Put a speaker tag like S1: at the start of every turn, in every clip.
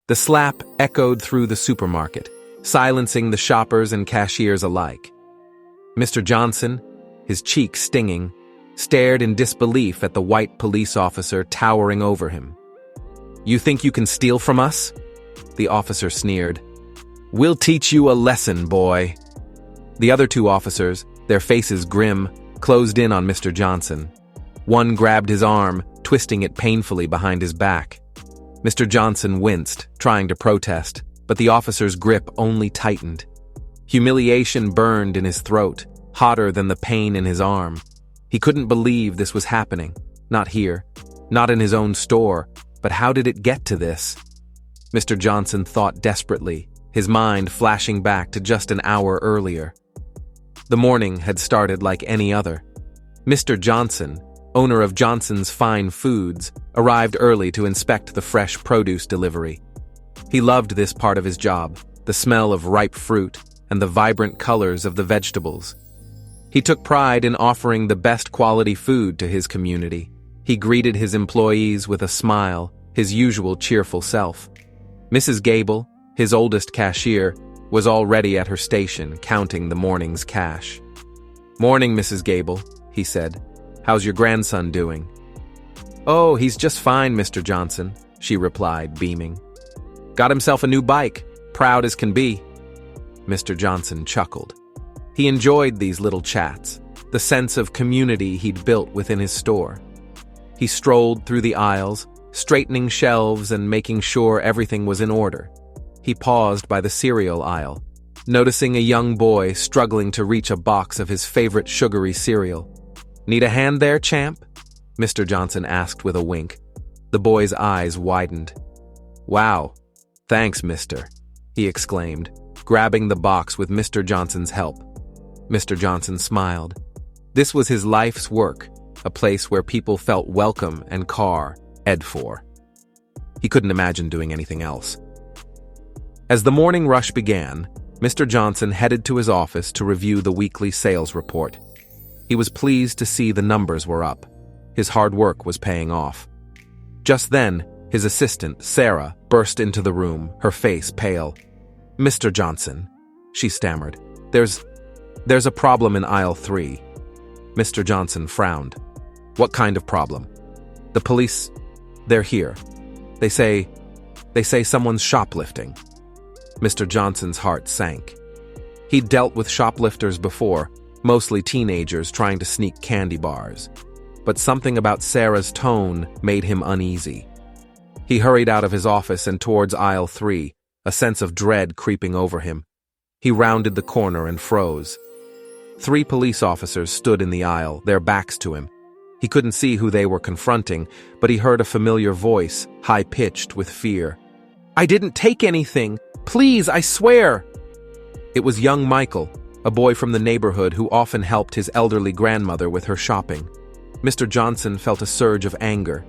S1: The slap echoed through the supermarket, silencing the shoppers and cashiers alike. Mr. Johnson, his cheeks stinging, stared in disbelief at the white police officer towering over him. "You think you can steal from us?" The officer sneered. "We'll teach you a lesson, boy." The other two officers, their faces grim, closed in on Mr. Johnson. One grabbed his arm, twisting it painfully behind his back. Mr. Johnson winced, trying to protest, but the officer's grip only tightened. Humiliation burned in his throat, hotter than the pain in his arm. He couldn't believe this was happening. Not here, not in his own store, but how did it get to this? Mr. Johnson thought desperately, his mind flashing back to just an hour earlier. The morning had started like any other. Mr. Johnson, owner of Johnson's Fine Foods, arrived early to inspect the fresh produce delivery. He loved this part of his job, the smell of ripe fruit and the vibrant colors of the vegetables. He took pride in offering the best quality food to his community. He greeted his employees with a smile, his usual cheerful self. Mrs. Gable, his oldest cashier, was already at her station counting the morning's cash. "Morning, Mrs. Gable," he said. "How's your grandson doing?" "Oh, he's just fine, Mr. Johnson," she replied, beaming. "Got himself a new bike, proud as can be." Mr. Johnson chuckled. He enjoyed these little chats, the sense of community he'd built within his store. He strolled through the aisles, straightening shelves and making sure everything was in order. He paused by the cereal aisle, noticing a young boy struggling to reach a box of his favorite sugary cereal. "Need a hand there, champ?" Mr. Johnson asked with a wink. The boy's eyes widened. "Wow, thanks, mister," he exclaimed, grabbing the box with Mr. Johnson's help. Mr. Johnson smiled. This was his life's work, a place where people felt welcome and cared for. He couldn't imagine doing anything else. As the morning rush began, Mr. Johnson headed to his office to review the weekly sales report. He was pleased to see the numbers were up. His hard work was paying off. Just then, his assistant, Sarah, burst into the room, her face pale. "Mr. Johnson," she stammered, There's a problem in aisle 3. Mr. Johnson frowned. "What kind of problem?" "The police, they're here. They say someone's shoplifting." Mr. Johnson's heart sank. He'd dealt with shoplifters before, mostly teenagers trying to sneak candy bars. But something about Sarah's tone made him uneasy. He hurried out of his office and towards aisle 3, a sense of dread creeping over him. He rounded the corner and froze. 3 police officers stood in the aisle, their backs to him. He couldn't see who they were confronting, but he heard a familiar voice, high-pitched with fear. "I didn't take anything! Please, I swear!" It was young Michael, a boy from the neighborhood who often helped his elderly grandmother with her shopping. Mr. Johnson felt a surge of anger.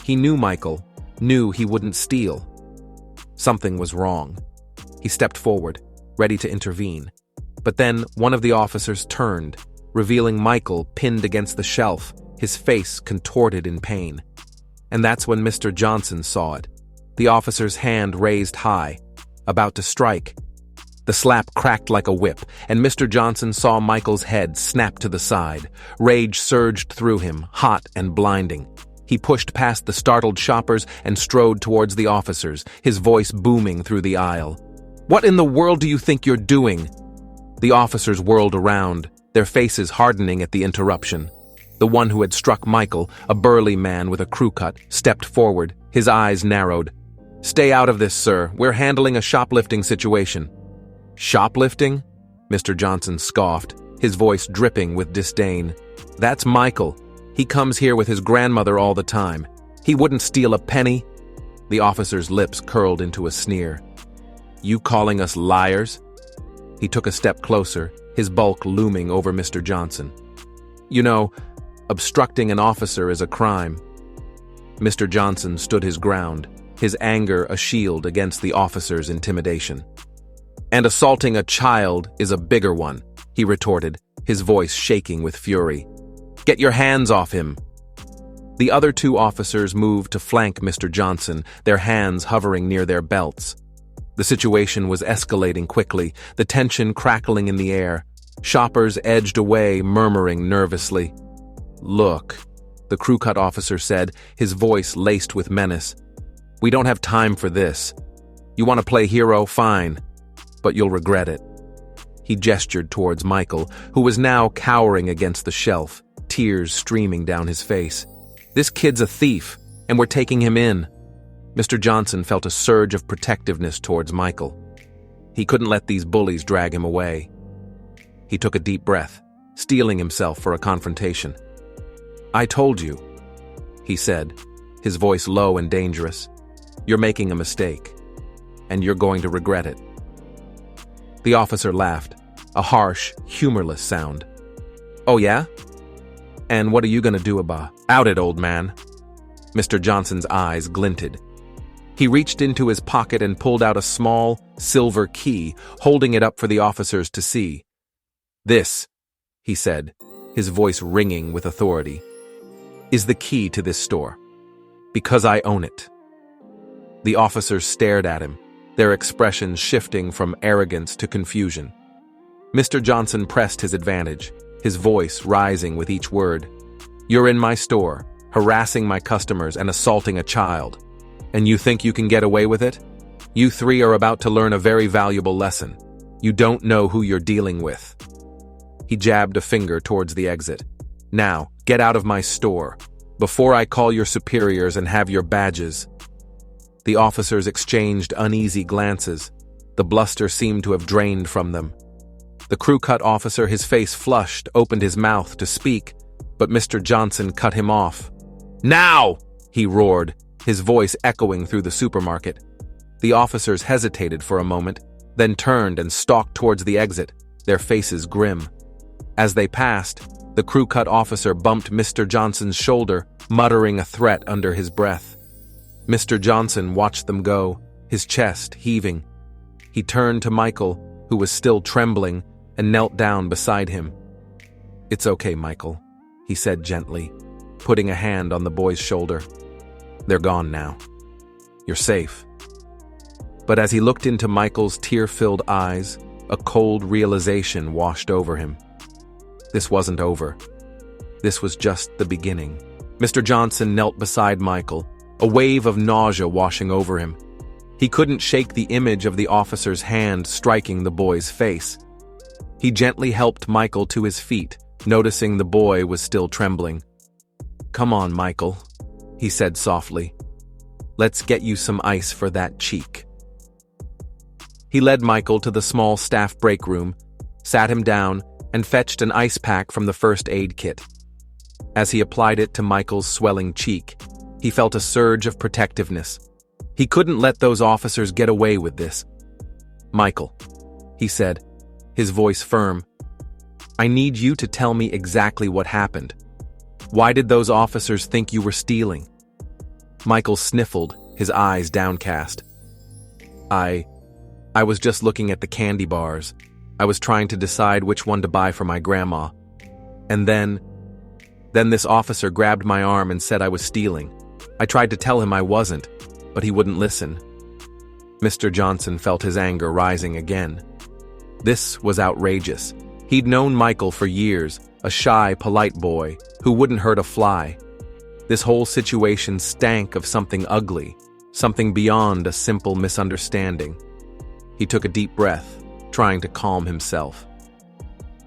S1: He knew Michael, knew he wouldn't steal. Something was wrong. He stepped forward, ready to intervene. But then one of the officers turned, revealing Michael pinned against the shelf, his face contorted in pain. And that's when Mr. Johnson saw it. The officer's hand raised high, about to strike. The slap cracked like a whip, and Mr. Johnson saw Michael's head snap to the side. Rage surged through him, hot and blinding. He pushed past the startled shoppers and strode towards the officers, his voice booming through the aisle. "What in the world do you think you're doing?" The officers whirled around, their faces hardening at the interruption. The one who had struck Michael, a burly man with a crew cut, stepped forward, his eyes narrowed. "Stay out of this, sir. We're handling a shoplifting situation." "Shoplifting?" Mr. Johnson scoffed, his voice dripping with disdain. "That's Michael. He comes here with his grandmother all the time. He wouldn't steal a penny." The officer's lips curled into a sneer. "You calling us liars?" He took a step closer, his bulk looming over Mr. Johnson. "You know, obstructing an officer is a crime." Mr. Johnson stood his ground, his anger a shield against the officer's intimidation. "And assaulting a child is a bigger one," he retorted, his voice shaking with fury. "Get your hands off him." The other two officers moved to flank Mr. Johnson, their hands hovering near their belts. The situation was escalating quickly, the tension crackling in the air. Shoppers edged away, murmuring nervously. "Look," the crew cut officer said, his voice laced with menace. "We don't have time for this. You want to play hero? Fine. But you'll regret it." He gestured towards Michael, who was now cowering against the shelf, tears streaming down his face. "This kid's a thief, and we're taking him in." Mr. Johnson felt a surge of protectiveness towards Michael. He couldn't let these bullies drag him away. He took a deep breath, steeling himself for a confrontation. "I told you," he said, his voice low and dangerous. "You're making a mistake, and you're going to regret it." The officer laughed, a harsh, humorless sound. "Oh yeah? And what are you going to do about it, old man?" Mr. Johnson's eyes glinted. He reached into his pocket and pulled out a small, silver key, holding it up for the officers to see. "This," he said, his voice ringing with authority, "is the key to this store. Because I own it." The officers stared at him, their expressions shifting from arrogance to confusion. Mr. Johnson pressed his advantage, his voice rising with each word. "You're in my store, harassing my customers and assaulting a child. And you think you can get away with it? You three are about to learn a very valuable lesson. You don't know who you're dealing with." He jabbed a finger towards the exit. "Now, get out of my store, before I call your superiors and have your badges." The officers exchanged uneasy glances. The bluster seemed to have drained from them. The crew cut officer, his face flushed, opened his mouth to speak, but Mr. Johnson cut him off. "Now!" he roared, his voice echoing through the supermarket. The officers hesitated for a moment, then turned and stalked towards the exit, their faces grim. As they passed, the crew cut officer bumped Mr. Johnson's shoulder, muttering a threat under his breath. Mr. Johnson watched them go, his chest heaving. He turned to Michael, who was still trembling, and knelt down beside him. "It's okay, Michael," he said gently, putting a hand on the boy's shoulder. "They're gone now. You're safe." But as he looked into Michael's tear-filled eyes, a cold realization washed over him. This wasn't over. This was just the beginning. Mr. Johnson knelt beside Michael, a wave of nausea washing over him. He couldn't shake the image of the officer's hand striking the boy's face. He gently helped Michael to his feet, noticing the boy was still trembling. "Come on, Michael," he said softly. "Let's get you some ice for that cheek." He led Michael to the small staff break room, sat him down, and fetched an ice pack from the first aid kit. As he applied it to Michael's swelling cheek, he felt a surge of protectiveness. He couldn't let those officers get away with this. "Michael," he said, his voice firm, "I need you to tell me exactly what happened. Why did those officers think you were stealing?" Michael sniffled, his eyes downcast. I was just looking at the candy bars. I was trying to decide which one to buy for my grandma. And then this officer grabbed my arm and said I was stealing. I tried to tell him I wasn't, but he wouldn't listen." Mr. Johnson felt his anger rising again. This was outrageous. He'd known Michael for years, a shy, polite boy who wouldn't hurt a fly. This whole situation stank of something ugly, something beyond a simple misunderstanding. He took a deep breath, trying to calm himself.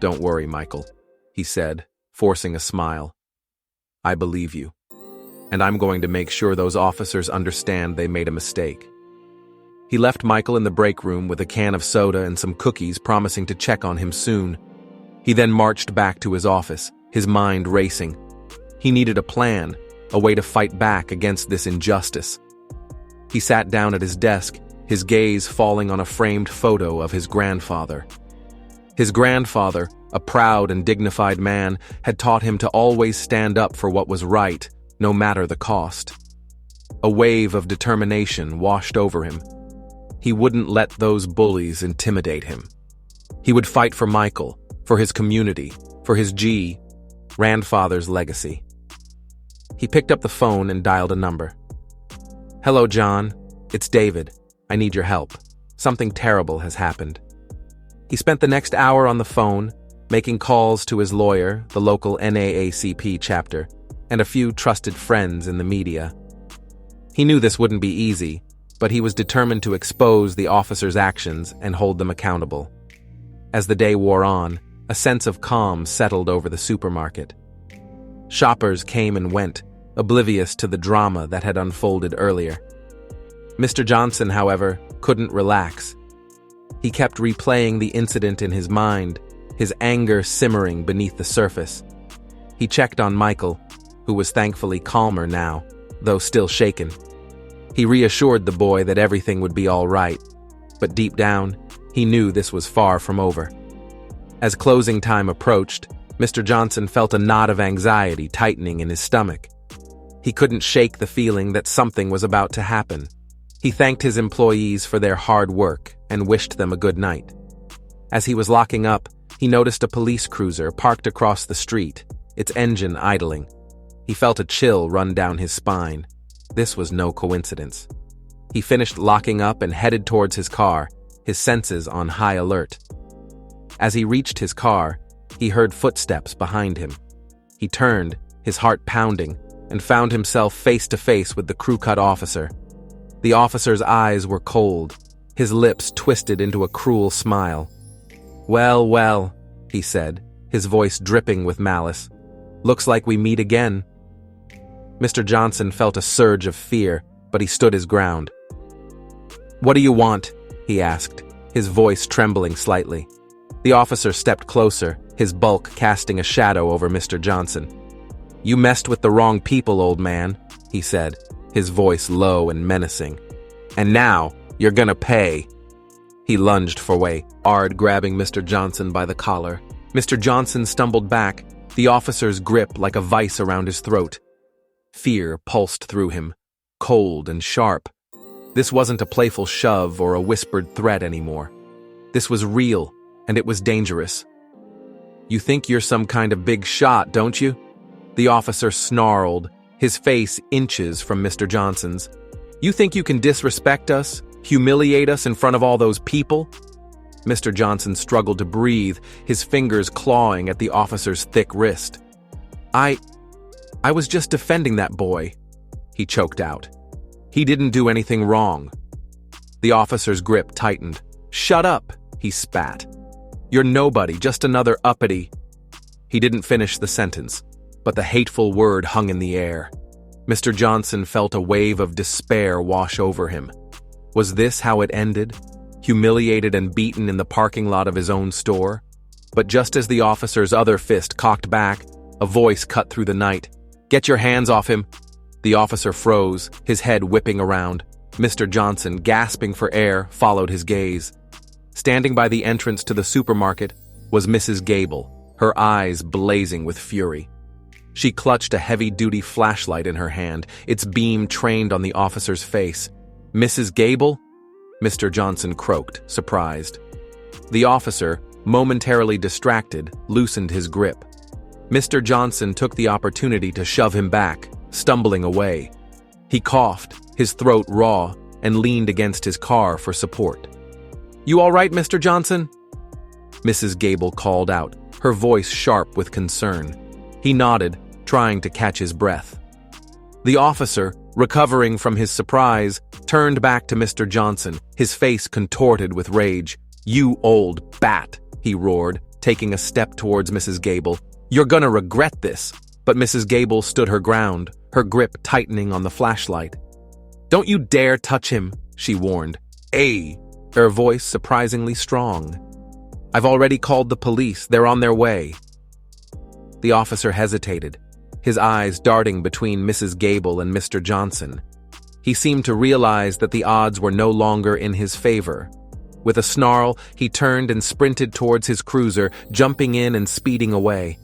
S1: "Don't worry, Michael," he said, forcing a smile. "I believe you, and I'm going to make sure those officers understand they made a mistake." He left Michael in the break room with a can of soda and some cookies, promising to check on him soon. He then marched back to his office, his mind racing. He needed a plan, a way to fight back against this injustice. He sat down at his desk, his gaze falling on a framed photo of his grandfather. His grandfather, a proud and dignified man, had taught him to always stand up for what was right, no matter the cost. A wave of determination washed over him. He wouldn't let those bullies intimidate him. He would fight for Michael, for his community, for his grandfather's legacy. He picked up the phone and dialed a number. "Hello, John. It's David. I need your help. Something terrible has happened." He spent the next hour on the phone, making calls to his lawyer, the local NAACP chapter, and a few trusted friends in the media. He knew this wouldn't be easy, but he was determined to expose the officers' actions and hold them accountable. As the day wore on, a sense of calm settled over the supermarket. Shoppers came and went, oblivious to the drama that had unfolded earlier. Mr. Johnson, however, couldn't relax. He kept replaying the incident in his mind, his anger simmering beneath the surface. He checked on Michael, who was thankfully calmer now, though still shaken. He reassured the boy that everything would be all right, but deep down, he knew this was far from over. As closing time approached, Mr. Johnson felt a knot of anxiety tightening in his stomach. He couldn't shake the feeling that something was about to happen. He thanked his employees for their hard work and wished them a good night. As he was locking up, he noticed a police cruiser parked across the street, its engine idling. He felt a chill run down his spine. This was no coincidence. He finished locking up and headed towards his car, his senses on high alert. As he reached his car, he heard footsteps behind him. He turned, his heart pounding, and found himself face to face with the crew-cut officer. The officer's eyes were cold, his lips twisted into a cruel smile. "Well, well," he said, his voice dripping with malice. "Looks like we meet again." Mr. Johnson felt a surge of fear, but he stood his ground. "What do you want?" he asked, his voice trembling slightly. The officer stepped closer, his bulk casting a shadow over Mr. Johnson. "You messed with the wrong people, old man," he said, his voice low and menacing. "And now, you're gonna pay." He lunged for way, hard grabbing Mr. Johnson by the collar. Mr. Johnson stumbled back, the officer's grip like a vice around his throat. Fear pulsed through him, cold and sharp. This wasn't a playful shove or a whispered threat anymore. This was real, and it was dangerous. "You think you're some kind of big shot, don't you?" The officer snarled, his face inches from Mr. Johnson's. "You think you can disrespect us, humiliate us in front of all those people?" Mr. Johnson struggled to breathe, his fingers clawing at the officer's thick wrist. I was just defending that boy," he choked out. "He didn't do anything wrong." The officer's grip tightened. "Shut up," he spat. "You're nobody, just another uppity." He didn't finish the sentence, but the hateful word hung in the air. Mr. Johnson felt a wave of despair wash over him. Was this how it ended? Humiliated and beaten in the parking lot of his own store? But just as the officer's other fist cocked back, a voice cut through the night. "Get your hands off him!" The officer froze, his head whipping around. Mr. Johnson, gasping for air, followed his gaze. Standing by the entrance to the supermarket was Mrs. Gable, her eyes blazing with fury. She clutched a heavy-duty flashlight in her hand, its beam trained on the officer's face. "Mrs. Gable?" Mr. Johnson croaked, surprised. The officer, momentarily distracted, loosened his grip. Mr. Johnson took the opportunity to shove him back, stumbling away. He coughed, his throat raw, and leaned against his car for support. "You all right, Mr. Johnson?" Mrs. Gable called out, her voice sharp with concern. He nodded, trying to catch his breath. The officer, recovering from his surprise, turned back to Mr. Johnson, his face contorted with rage. "You old bat," he roared, taking a step towards Mrs. Gable. "You're gonna regret this." But Mrs. Gable stood her ground, her grip tightening on the flashlight. "Don't you dare touch him," she warned. "Ay," her voice surprisingly strong. "I've already called the police. They're on their way." The officer hesitated, his eyes darting between Mrs. Gable and Mr. Johnson. He seemed to realize that the odds were no longer in his favor. With a snarl, he turned and sprinted towards his cruiser, jumping in and speeding away.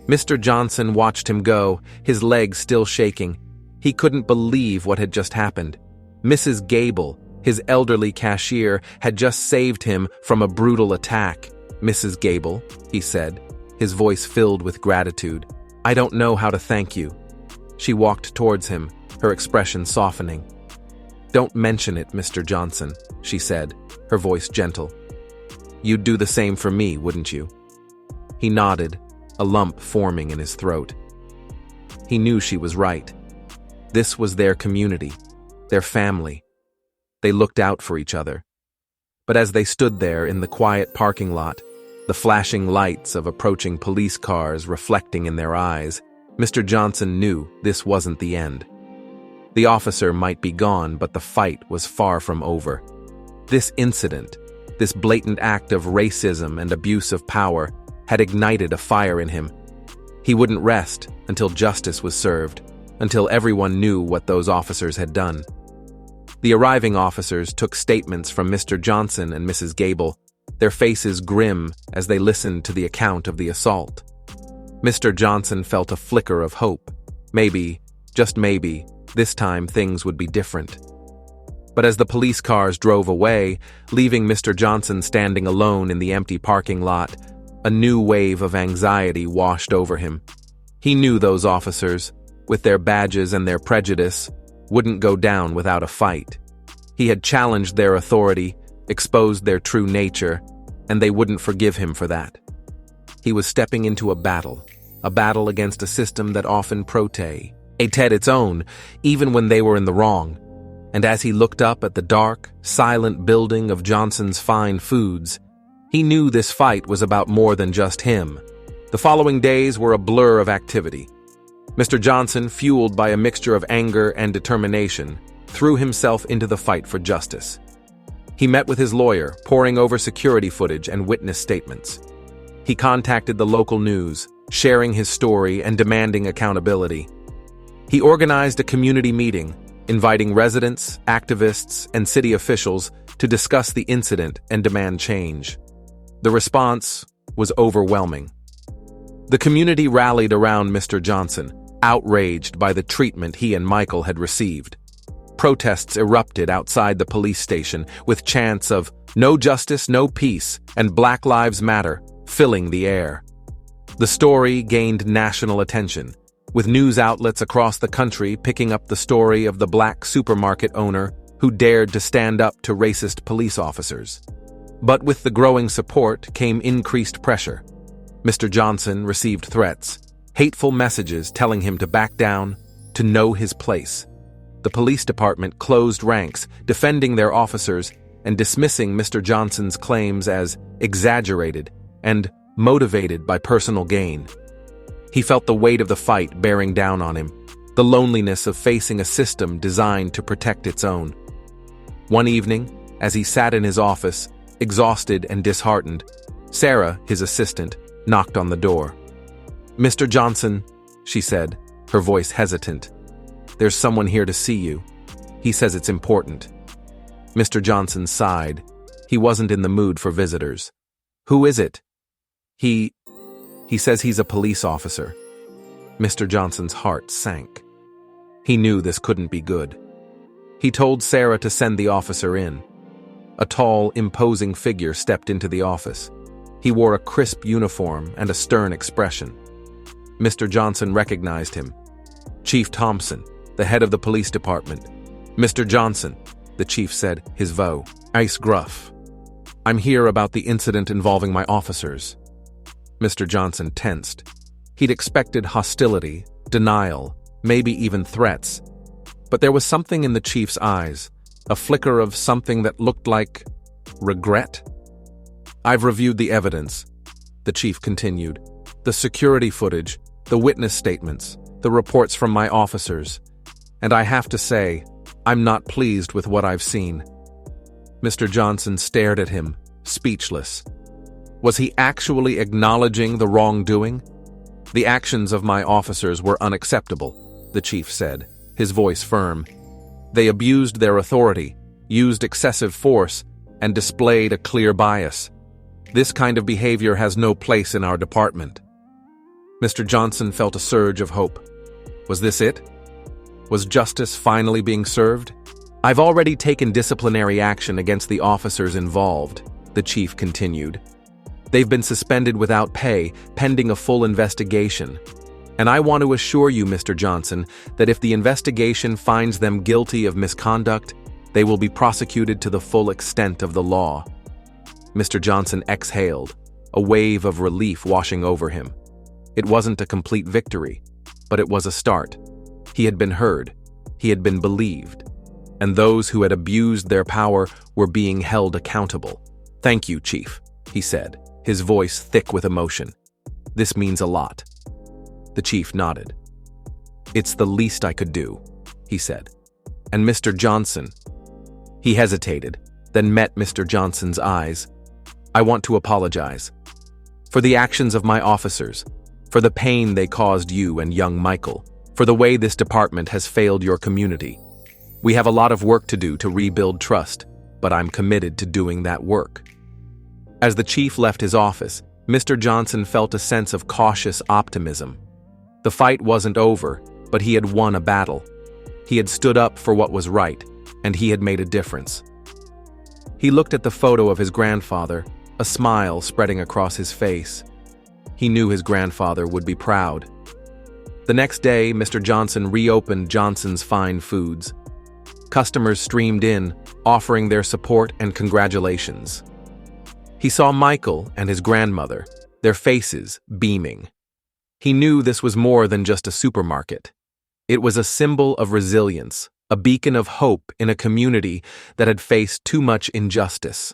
S1: Mr. Johnson watched him go, his legs still shaking. He couldn't believe what had just happened. Mrs. Gable, his elderly cashier, had just saved him from a brutal attack. "Mrs. Gable," he said, his voice filled with gratitude, "I don't know how to thank you." She walked towards him, her expression softening. "Don't mention it, Mr. Johnson," she said, her voice gentle. "You'd do the same for me, wouldn't you?" He nodded, a lump forming in his throat. He knew she was right. This was their community, their family. They looked out for each other. But as they stood there in the quiet parking lot, the flashing lights of approaching police cars reflecting in their eyes, Mr. Johnson knew this wasn't the end. The officer might be gone, but the fight was far from over. This incident, this blatant act of racism and abuse of power, had ignited a fire in him. He wouldn't rest until justice was served, until everyone knew what those officers had done. The arriving officers took statements from Mr. Johnson and Mrs. Gable, their faces grim as they listened to the account of the assault. Mr. Johnson felt a flicker of hope. Maybe, just maybe, this time things would be different. But as the police cars drove away, leaving Mr. Johnson standing alone in the empty parking lot, a new wave of anxiety washed over him. He knew those officers, with their badges and their prejudice, wouldn't go down without a fight. He had challenged their authority, exposed their true nature, and they wouldn't forgive him for that. He was stepping into a battle against a system that often protested its own, even when they were in the wrong. And as he looked up at the dark, silent building of Johnson's Fine Foods, he knew this fight was about more than just him. The following days were a blur of activity. Mr. Johnson, fueled by a mixture of anger and determination, threw himself into the fight for justice. He met with his lawyer, poring over security footage and witness statements. He contacted the local news, sharing his story and demanding accountability. He organized a community meeting, inviting residents, activists, and city officials to discuss the incident and demand change. The response was overwhelming. The community rallied around Mr. Johnson, outraged by the treatment he and Michael had received. Protests erupted outside the police station with chants of "No justice, no peace" and "Black Lives Matter" filling the air. The story gained national attention, with news outlets across the country picking up the story of the black supermarket owner who dared to stand up to racist police officers. But with the growing support came increased pressure. Mr. Johnson received threats, hateful messages telling him to back down, to know his place. The police department closed ranks, defending their officers and dismissing Mr. Johnson's claims as exaggerated and motivated by personal gain. He felt the weight of the fight bearing down on him, the loneliness of facing a system designed to protect its own. One evening, as he sat in his office, exhausted and disheartened, Sarah, his assistant, knocked on the door. "Mr. Johnson," she said, her voice hesitant. "There's someone here to see you. He says it's important." Mr. Johnson sighed. He wasn't in the mood for visitors. "Who is it?" He says he's a police officer." Mr. Johnson's heart sank. He knew this couldn't be good. He told Sarah to send the officer in. A tall, imposing figure stepped into the office. He wore a crisp uniform and a stern expression. Mr. Johnson recognized him. "Chief Thompson, the head of the police department." "Mr. Johnson," the chief said, his voice gruff. "I'm here about the incident involving my officers." Mr. Johnson tensed. He'd expected hostility, denial, maybe even threats. But there was something in the chief's eyes, a flicker of something that looked like regret. "I've reviewed the evidence," the chief continued. "The security footage, the witness statements, the reports from my officers. And I have to say, I'm not pleased with what I've seen." Mr. Johnson stared at him, speechless. Was he actually acknowledging the wrongdoing? "The actions of my officers were unacceptable," the chief said, his voice firm. "They abused their authority, used excessive force, and displayed a clear bias. This kind of behavior has no place in our department." Mr. Johnson felt a surge of hope. Was this it? Was justice finally being served? "I've already taken disciplinary action against the officers involved," the chief continued. "They've been suspended without pay, pending a full investigation. And I want to assure you, Mr. Johnson, that if the investigation finds them guilty of misconduct, they will be prosecuted to the full extent of the law. Mr. Johnson exhaled, a wave of relief washing over him. It wasn't a complete victory, but it was a start. He had been heard, he had been believed, and those who had abused their power were being held accountable. "Thank you, Chief," he said, his voice thick with emotion. "This means a lot." The chief nodded. "It's the least I could do," he said. "And Mr. Johnson—" He hesitated, then met Mr. Johnson's eyes. "I want to apologize for the actions of my officers, for the pain they caused you and young Michael, for the way this department has failed your community. We have a lot of work to do to rebuild trust, but I'm committed to doing that work." As the chief left his office, Mr. Johnson felt a sense of cautious optimism. The fight wasn't over, but he had won a battle. He had stood up for what was right, and he had made a difference. He looked at the photo of his grandfather, a smile spreading across his face. He knew his grandfather would be proud. The next day, Mr. Johnson reopened Johnson's Fine Foods. Customers streamed in, offering their support and congratulations. He saw Michael and his grandmother, their faces beaming. He knew this was more than just a supermarket. It was a symbol of resilience, a beacon of hope in a community that had faced too much injustice.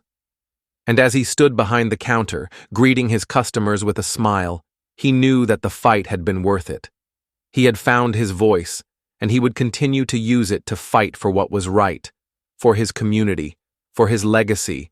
S1: And as he stood behind the counter, greeting his customers with a smile, he knew that the fight had been worth it. He had found his voice, and he would continue to use it to fight for what was right, for his community, for his legacy,